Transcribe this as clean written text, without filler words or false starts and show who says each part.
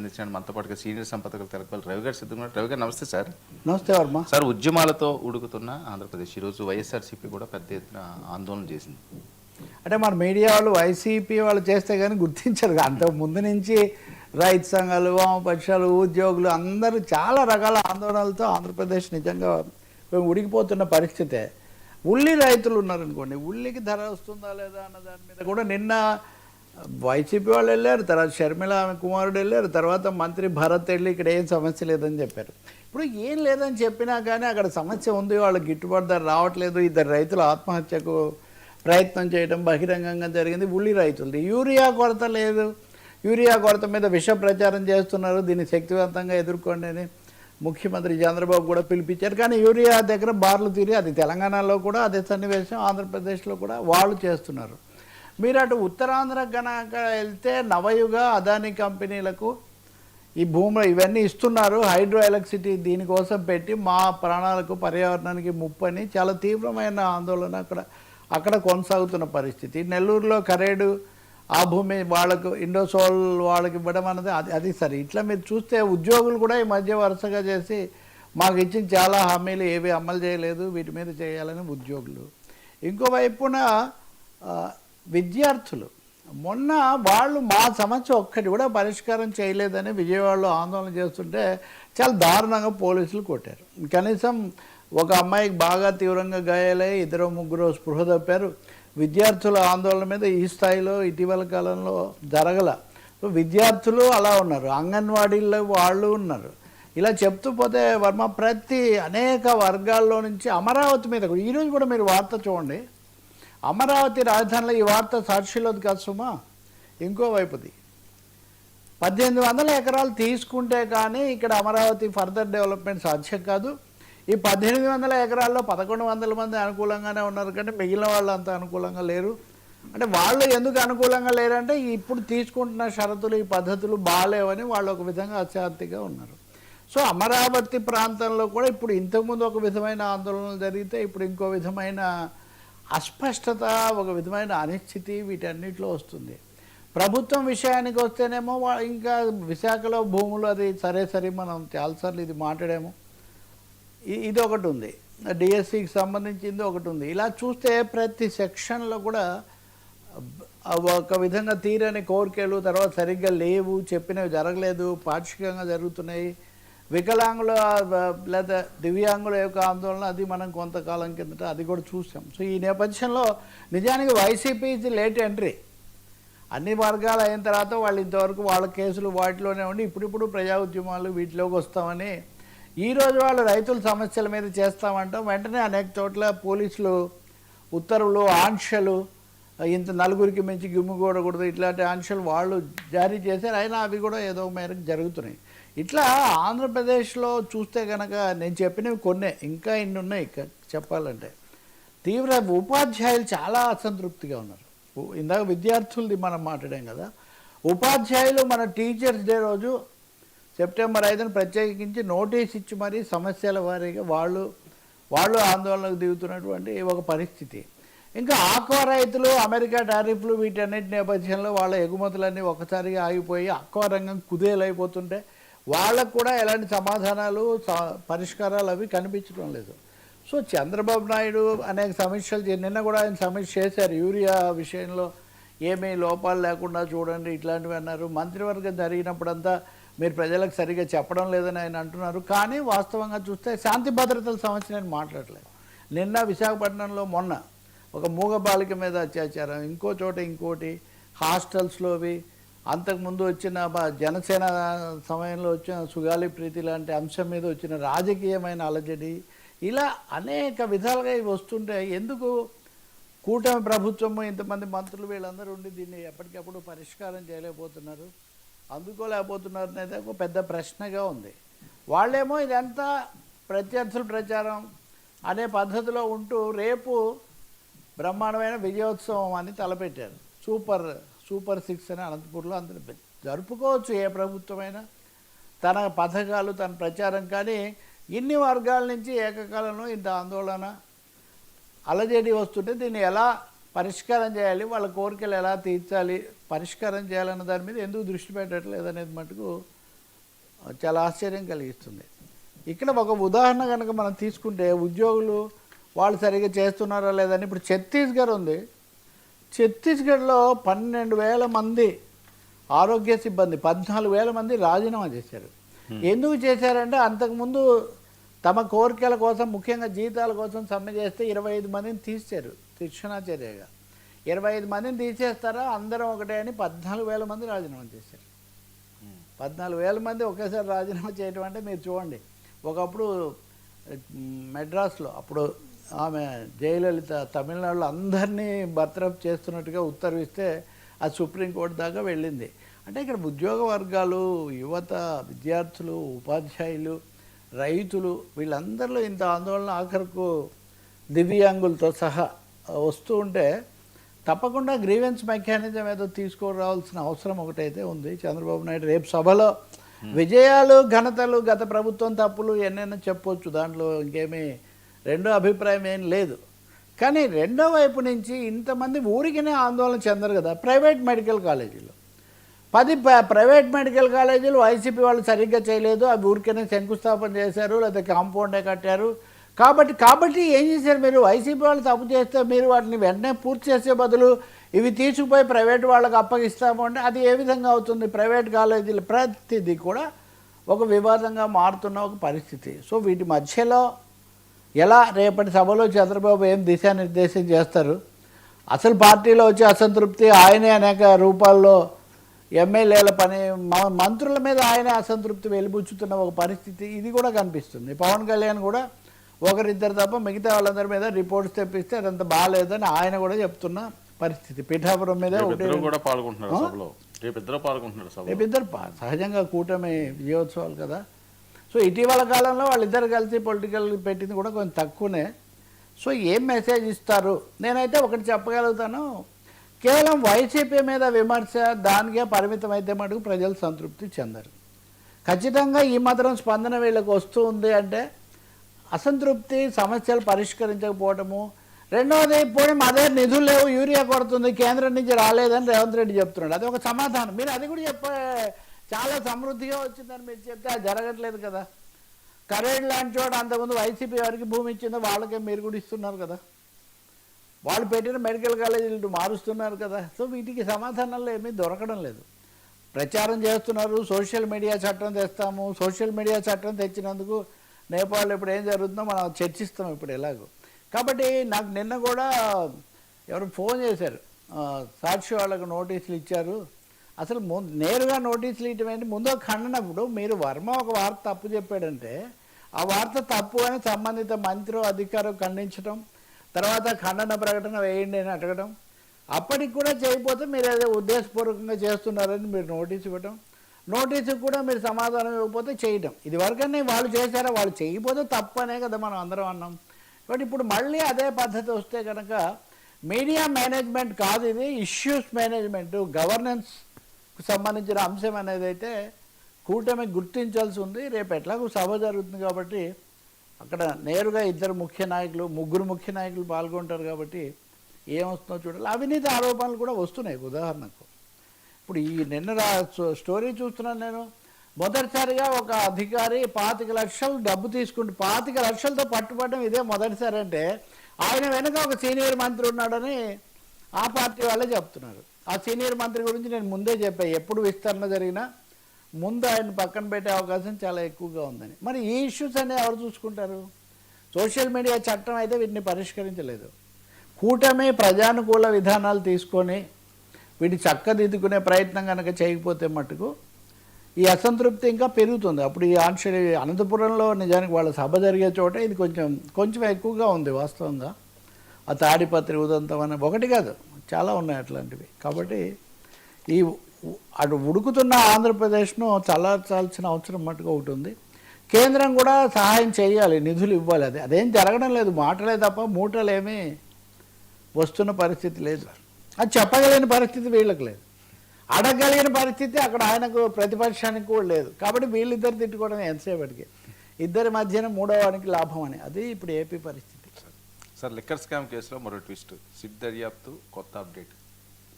Speaker 1: అందించండి. మనతో పాటుగా సీనియర్ సంపాదకులు తెలపాలి రవి గారు సిద్ధంగా. రవి గారు నమస్తే సార్.
Speaker 2: నమస్తే వర్మ.
Speaker 1: సార్, ఉద్యమాలతో ఉడుకుతున్న ఆంధ్రప్రదేశ్ ఈరోజు వైఎస్ఆర్సీపీ కూడా పెద్ద ఎత్తున ఆందోళన చేసింది.
Speaker 2: అంటే మన మీడియా వాళ్ళు వైసీపీ వాళ్ళు చేస్తే కానీ గుర్తించరు. అంతకు ముందు నుంచి రైతు సంఘాలు, వామపక్షాలు, ఉద్యోగులు అందరూ చాలా రకాల ఆందోళనలతో ఆంధ్రప్రదేశ్ నిజంగా ఉడికిపోతున్న పరిస్థితే. ఉల్లి రైతులు ఉన్నారనుకోండి, ఉల్లికి ధర వస్తుందా లేదా అన్న దాని మీద కూడా నిన్న వైసీపీ వాళ్ళు వెళ్ళారు, తర్వాత షర్మిల ఆమె కుమారుడు వెళ్ళారు, తర్వాత మంత్రి భరత్ వెళ్ళి ఇక్కడ ఏం సమస్య లేదని చెప్పారు. ఇప్పుడు ఏం లేదని చెప్పినా కానీ అక్కడ సమస్య ఉంది, వాళ్ళకి గిట్టుబాటు ధర రావట్లేదు. ఇద్దరు రైతులు ఆత్మహత్యకు ప్రయత్నం చేయడం బహిరంగంగా జరిగింది. ఉల్లి రైతులది యూరియా కొరత లేదు, యూరియా కొరత మీద విష ప్రచారం చేస్తున్నారు, దీన్ని శక్తివంతంగా ఎదుర్కోండి అని ముఖ్యమంత్రి చంద్రబాబు కూడా పిలిపించారు. కానీ యూరియా దగ్గర బార్లు తీరి, అది తెలంగాణలో కూడా అదే సన్నివేశం, ఆంధ్రప్రదేశ్లో కూడా వాళ్ళు చేస్తున్నారు. మీరు అటు ఉత్తరాంధ్ర గనక వెళ్తే నవయుగ, అదానీ కంపెనీలకు ఈ భూములు ఇవన్నీ ఇస్తున్నారు, హైడ్రో ఎలక్ట్రిసిటీ దీనికోసం పెట్టి మా ప్రాణాలకు పర్యావరణానికి ముప్పని చాలా తీవ్రమైన ఆందోళన అక్కడ కొనసాగుతున్న పరిస్థితి. నెల్లూరులో కరేడు ఆ భూమి వాళ్ళకు ఇండోసోల్ వాళ్ళకి ఇవ్వడం అన్నది అది సరే. ఇట్లా మీరు చూస్తే ఉద్యోగులు కూడా ఈ మధ్య వరుసగా చేసి మాకు ఇచ్చిన చాలా హామీలు ఏవి అమలు చేయలేదు, వీటి మీద చేయాలని ఉద్యోగులు. ఇంకోవైపున విద్యార్థులు మొన్న వాళ్ళు మా సమస్య ఒక్కటి కూడా పరిష్కారం చేయలేదని విజయవాడలో ఆందోళన చేస్తుంటే చాలా దారుణంగా పోలీసులు కొట్టారు. కనీసం ఒక అమ్మాయికి బాగా తీవ్రంగా గాయాలై ఇద్దరు ముగ్గురు స్పృహ తప్పారు. విద్యార్థుల ఆందోళన మీద ఈ స్థాయిలో ఇటీవల కాలంలో జరగల. విద్యార్థులు అలా ఉన్నారు, అంగన్వాడీల్లో వాళ్ళు ఉన్నారు. ఇలా చెప్తూ పోతే వర్మ ప్రతి అనేక వర్గాల్లో నుంచి అమరావతి మీద ఈరోజు కూడా మీరు వార్త చూడండి. అమరావతి రాజధానిలో ఈ వార్త సాక్షిలోది కాదు సుమా, ఇంకోవైపుది 1800 ఎకరాలు తీసుకుంటే కానీ ఇక్కడ అమరావతి ఫర్దర్ డెవలప్మెంట్ సాధ్యం కాదు. ఈ 1800 ఎకరాల్లో 1100 మంది అనుకూలంగానే ఉన్నారు, కానీ మిగిలిన వాళ్ళు అంత అనుకూలంగా లేరు. అంటే వాళ్ళు ఎందుకు అనుకూలంగా లేరంటే ఇప్పుడు తీసుకుంటున్న షరతులు, ఈ పద్ధతులు బాగాలేవని వాళ్ళు ఒక విధంగా అశాంతిగా ఉన్నారు. సో అమరావతి ప్రాంతంలో కూడా ఇప్పుడు ఇంతకుముందు ఒక విధమైన ఆందోళనలు జరిగితే ఇప్పుడు ఇంకో విధమైన అస్పష్టత, ఒక విధమైన అనిశ్చితి వీటన్నిటిలో వస్తుంది. ప్రభుత్వం విషయానికి వస్తేనేమో ఇంకా విశాఖలో భూములు అది సరే మనం చాలాసార్లు ఇది మాట్లాడాము. ఇది ఒకటి ఉంది, డిఎస్సికి సంబంధించింది ఒకటి ఉంది. ఇలా చూస్తే ప్రతి సెక్షన్లో కూడా ఒక విధంగా తీరని కోరికలు, తర్వాత సరిగ్గా లేవు, చెప్పినవి జరగలేదు, పాక్షికంగా జరుగుతున్నాయి. వికలాంగుల లేదా దివ్యాంగుల యొక్క ఆందోళన అది మనం కొంతకాలం కిందట అది కూడా చూసాం. సో ఈ నేపథ్యంలో నిజానికి వైసీపీ ఇది లేట్ ఎంట్రీ. అన్ని వర్గాలు అయిన తర్వాత వాళ్ళు ఇంతవరకు వాళ్ళ కేసులు వాటిలోనే ఉండి ఇప్పుడు ప్రజా ఉద్యమాలు వీటిలోకి వస్తామని ఈరోజు వాళ్ళు రైతుల సమస్యల మీద చేస్తామంటాం. వెంటనే అనేక చోట్ల పోలీసులు ఉత్తర్వులు, ఆంక్షలు, ఇంత నలుగురికి మించి గుమ్మికూడకూడదు ఇట్లాంటి ఆంక్షలు వాళ్ళు జారీ చేశారు. అయినా అవి కూడా ఏదో మేరకు జరుగుతున్నాయి. ఇట్లా ఆంధ్రప్రదేశ్లో చూస్తే కనుక నేను చెప్పినవి కొన్నే, ఇంకా ఇన్ని ఉన్నాయి చెప్పాలంటే. తీవ్ర ఉపాధ్యాయులు చాలా అసంతృప్తిగా ఉన్నారు. ఇందాక విద్యార్థులది మనం మాట్లాడాం కదా, ఉపాధ్యాయులు మన టీచర్స్ డే రోజు సెప్టెంబర్ 5న ప్రత్యేకించి నోటీస్ ఇచ్చి మరీ సమస్యల వారీగా వాళ్ళు ఆందోళనకు దిగుతున్నటువంటి ఒక పరిస్థితి. ఇంకా ఆక్వా రైతులు అమెరికా టారిఫ్లు వీటన్నిటి నేపథ్యంలో వాళ్ళ ఎగుమతులన్నీ ఒకసారిగా ఆగిపోయి ఆక్వా రంగం కుదేలైపోతుంటే వాళ్ళకు కూడా ఎలాంటి సమాధానాలు, పరిష్కారాలు అవి కనిపించడం లేదు. సో చంద్రబాబు నాయుడు అనేక సమీక్షలు నిన్న కూడా ఆయన సమీక్ష చేశారు. యూరియా విషయంలో ఏమీ లోపాలు లేకుండా చూడండి ఇట్లాంటివి అన్నారు. మంత్రివర్గం జరిగినప్పుడంతా మీరు ప్రజలకు సరిగ్గా చెప్పడం లేదని ఆయన అంటున్నారు. కానీ వాస్తవంగా చూస్తే శాంతి భద్రతల సమస్య నేను మాట్లాడలేదు. నిన్న విశాఖపట్నంలో మొన్న ఒక మూగ బాలిక మీద అత్యాచారం, ఇంకో చోట ఇంకోటి, హాస్టల్స్లోవి, అంతకుముందు వచ్చిన జనసేన సమయంలో వచ్చిన సుగాలి ప్రీతి లాంటి అంశం మీద వచ్చిన రాజకీయమైన అలజడి, ఇలా అనేక విధాలుగా ఇవి వస్తుంటే ఎందుకు కూటమి ప్రభుత్వము ఇంతమంది మంత్రులు వీళ్ళందరూ ఉండి దీన్ని ఎప్పటికప్పుడు పరిష్కారం చేయలేకపోతున్నారు, అందుకోలేకపోతున్నారు అనేది ఒక పెద్ద ప్రశ్నగా ఉంది. వాళ్ళేమో ఇదంతా ప్రత్యర్థుల ప్రచారం అనే పద్ధతిలో ఉంటూ రేపు బ్రహ్మాండమైన విజయోత్సవం అని తలపెట్టారు. సూపర్ 6 అని అనంతపూర్లో అందరూ జరుపుకోవచ్చు ఏ ప్రభుత్వమైనా తన పథకాలు, తన ప్రచారం. కానీ ఇన్ని వర్గాల నుంచి ఏకకాలంలో ఇంత ఆందోళన, అలజడి వస్తుంటే దీన్ని ఎలా పరిష్కారం చేయాలి, వాళ్ళ కోరికలు ఎలా తీర్చాలి, పరిష్కారం చేయాలన్న దాని మీద ఎందుకు దృష్టి పెట్టట్లేదు అనేది మటుకు చాలా ఆశ్చర్యం కలిగిస్తుంది. ఇక్కడ ఒక ఉదాహరణ కనుక మనం తీసుకుంటే ఉద్యోగులు వాళ్ళు సరిగ్గా చేస్తున్నారా లేదని ఇప్పుడు ఛత్తీస్గఢ్ ఉంది. ఛత్తీస్గఢ్లో 12,000 మంది ఆరోగ్య సిబ్బంది 14,000 మంది రాజీనామా చేశారు. ఎందుకు చేశారంటే అంతకుముందు తమ కోరికల కోసం ముఖ్యంగా జీతాల కోసం సమ్మె చేస్తే 25 మందిని తీశారు శిక్షణా చర్యగా. 25 మందిని తీసేస్తారా అందరం ఒకటే అని 14,000 మంది రాజీనామా చేశారు. 14,000 మంది ఒకేసారి రాజీనామా చేయడం అంటే మీరు చూడండి. ఒకప్పుడు మెడ్రాస్లో అప్పుడు ఆమె జయలలిత తమిళనాడులో అందరినీ బర్తరఫ్ చేస్తున్నట్టుగా ఉత్తర్విస్తే అది సుప్రీంకోర్టు దాకా వెళ్ళింది. అంటే ఇక్కడ ఉద్యోగ వర్గాలు, యువత, విద్యార్థులు, ఉపాధ్యాయులు, రైతులు వీళ్ళందరిలో ఇంత ఆందోళన ఆఖరుకు దివ్యాంగులతో సహా వస్తూ ఉంటే తప్పకుండా గ్రీవెన్స్ మెకానిజం ఏదో తీసుకురావాల్సిన అవసరం ఒకటైతే ఉంది. చంద్రబాబు నాయుడు రేపు సభలో విజయాలు ఘనతలు గత ప్రభుత్వం తప్పులు ఎన్నైనా చెప్పొచ్చు, దాంట్లో ఇంకేమీ రెండో అభిప్రాయం ఏం లేదు. కానీ రెండో వైపు నుంచి ఇంతమంది ఊరికినే ఆందోళన చెందరు కదా. ప్రైవేట్ మెడికల్ కాలేజీలు 10 ప్రైవేట్ మెడికల్ కాలేజీలు వైసీపీ వాళ్ళు సరిగ్గా చేయలేదు, అవి ఊరికనే శంకుస్థాపన చేశారు లేదా కాంపౌండే కట్టారు. కాబట్టి ఏం చేశారు మీరు? వైసీపీ వాళ్ళు తప్పు చేస్తే మీరు వాటిని వెంటనే పూర్తి చేసే బదులు ఇవి తీసుకుపోయి ప్రైవేట్ వాళ్ళకి అప్పగిస్తాము అంటే అది ఏ విధంగా అవుతుంది? ప్రైవేట్ కాలేజీలు ప్రతిదీ కూడా ఒక వివాదంగా మారుతున్న ఒక పరిస్థితి. సో వీటి మధ్యలో ఎలా రేపటి సభలో చంద్రబాబు ఏం దిశానిర్దేశం చేస్తారు? అసలు పార్టీలో వచ్చే అసంతృప్తి ఆయనే అనేక రూపాల్లో ఎమ్మెల్యేల పని మంత్రుల మీద ఆయనే అసంతృప్తి వెలిబుచ్చుతున్న ఒక పరిస్థితి ఇది కూడా కనిపిస్తుంది. పవన్ కళ్యాణ్ కూడా ఒకరిద్దరు తప్ప మిగతా వాళ్ళందరి మీద రిపోర్ట్స్ తెప్పిస్తే అదంత బాగాలేదని ఆయన కూడా చెప్తున్న పరిస్థితి. పిఠాపురం మీద రేపిద్దరు సహజంగా కూటమి విజయోత్సవాలు కదా. సో ఇటీవల కాలంలో వాళ్ళిద్దరు కలిసి పొలిటికల్ పెట్టింది కూడా కొంచెం తక్కువనే. సో ఏం మెసేజ్ ఇస్తారు? నేనైతే ఒకటి చెప్పగలుగుతాను, కేవలం వైసీపీ మీద విమర్శ దానికే పరిమితం అయితే మటుకు ప్రజలు సంతృప్తి చెందరు. ఖచ్చితంగా ఈ మాత్రం స్పందన వీళ్ళకి వస్తూ ఉంది అంటే అసంతృప్తి, సమస్యలు పరిష్కరించకపోవటము. రెండవది పోనీ మా దగ్గర నిధులు లేవు, యూరియా కొడుతుంది, కేంద్రం నుంచి రాలేదని రేవంత్ రెడ్డి చెప్తున్నాడు. అది ఒక సమాధానం. మీరు అది కూడా చాలా సమృద్ధిగా వచ్చిందని మీరు చెప్తే అది జరగట్లేదు కదా. కరేడ్ లాంటి చోట అంతకుముందు వైసీపీ వారికి భూమి ఇచ్చిందో వాళ్ళకే మీరు కూడా ఇస్తున్నారు కదా. వాళ్ళు పెట్టిన మెడికల్ కాలేజీలు మారుస్తున్నారు కదా. సో వీటికి సమాధానాలు ఏమీ దొరకడం లేదు. ప్రచారం చేస్తున్నారు, సోషల్ మీడియా చట్టం తెస్తాము. సోషల్ మీడియా చట్టం తెచ్చినందుకు నేపాల్లో ఇప్పుడు ఏం జరుగుతుందో మనం చర్చిస్తాం ఇప్పుడు ఎలాగో. కాబట్టి నాకు నిన్న కూడా ఎవరు ఫోన్ చేశారు, సాక్షి వాళ్ళకు నోటీసులు ఇచ్చారు. అసలు నేరుగా నోటీసులు ఇవ్వటం ముందు ఖండనప్పుడు మీరు వర్మ ఒక వార్త తప్పు చెప్పాడంటే ఆ వార్త తప్పు అని సంబంధిత మంత్రి అధికారం ఖండించడం, తర్వాత ఖండన ప్రకటన వేయండి అని అడగడం, అప్పటికి కూడా చేయకపోతే మీరు ఏదో ఉద్దేశపూర్వకంగా చేస్తున్నారని మీరు నోటీసు ఇవ్వటం, నోటీసుకు కూడా మీరు సమాధానం ఇవ్వకపోతే చేయటం. ఇది వరకనే వాళ్ళు చేశారా, వాళ్ళు చేయకపోతే తప్పు అనే కదా మనం అందరం అన్నాం. బట్ ఇప్పుడు మళ్ళీ అదే పద్ధతి వస్తే కనుక మీడియా మేనేజ్మెంట్ కాదు, ఇది ఇష్యూస్ మేనేజ్మెంట్, గవర్నెన్స్కు సంబంధించిన అంశం అనేది అయితే కూటమి గుర్తించాల్సి ఉంది. రేపు ఎట్లాగో సభ జరుగుతుంది కాబట్టి అక్కడ నేరుగా ముగ్గురు ముఖ్య నాయకులు పాల్గొంటారు కాబట్టి ఏమొస్తుందో చూడాలి. అవినీతి ఆరోపణలు కూడా వస్తున్నాయి. ఉదాహరణకు ఇప్పుడు ఈ నిన్న స్టోరీ చూస్తున్నాను నేను. మొదటిసారిగా ఒక అధికారి 25 లక్షలు డబ్బు తీసుకుంటూ 25 లక్షలతో పట్టుబడడం ఇదే మొదటిసారి అంటే ఆయన వెనక ఒక సీనియర్ మంత్రి ఉన్నాడని ఆ పార్టీ వాళ్ళే చెప్తున్నారు. ఆ సీనియర్ మంత్రి గురించి నేను ముందే చెప్పాను, ఎప్పుడు విస్తరణ జరిగినా ముందు ఆయన పక్కన పెట్టే అవకాశం చాలా ఎక్కువగా ఉందని. మరి ఈ ఇష్యూస్ అన్నీ ఎవరు చూసుకుంటారు? సోషల్ మీడియా చట్టం అయితే వీటిని పరిష్కరించలేదు. కూటమి ప్రజానుకూల విధానాలు తీసుకొని వీటి చక్కదిద్దుకునే ప్రయత్నం కనుక చేయకపోతే మటుకు ఈ అసంతృప్తి ఇంకా పెరుగుతుంది. అప్పుడు ఈ అనంతపురంలో నిజానికి వాళ్ళ సభ జరిగే చోట ఇది కొంచెం ఎక్కువగా ఉంది వాస్తవంగా. ఆ తాడిపత్రి ఉదంతం అనే ఒకటి కాదు, చాలా ఉన్నాయి అట్లాంటివి. కాబట్టి ఈ అటు ఉడుకుతున్న ఆంధ్రప్రదేశ్ను చల్లార్చాల్సిన అవసరం మటుకు ఒకటి ఉంది. కేంద్రం కూడా సహాయం చేయాలి, నిధులు ఇవ్వాలి. అదేం జరగడం లేదు, మాటలే తప్ప మూటలు ఏమీ వస్తున్న పరిస్థితి లేదు. అది చెప్పగలిగిన పరిస్థితి వీళ్ళకి లేదు, అడగలిగిన పరిస్థితి అక్కడ ఆయనకు ప్రతిపక్షానికి కూడా లేదు. కాబట్టి వీళ్ళిద్దరు తిట్టుకోవడం ఎంతసేపటికి ఇద్దరి మధ్యన మూడో వానికి లాభం అని, అది ఇప్పుడు ఏపీ పరిస్థితి.
Speaker 1: సార్ లిక్కర్ స్కామ్ కేసులో మరో ట్విస్ట్, సిట్ దర్యాప్తు కొత్త అప్డేట్.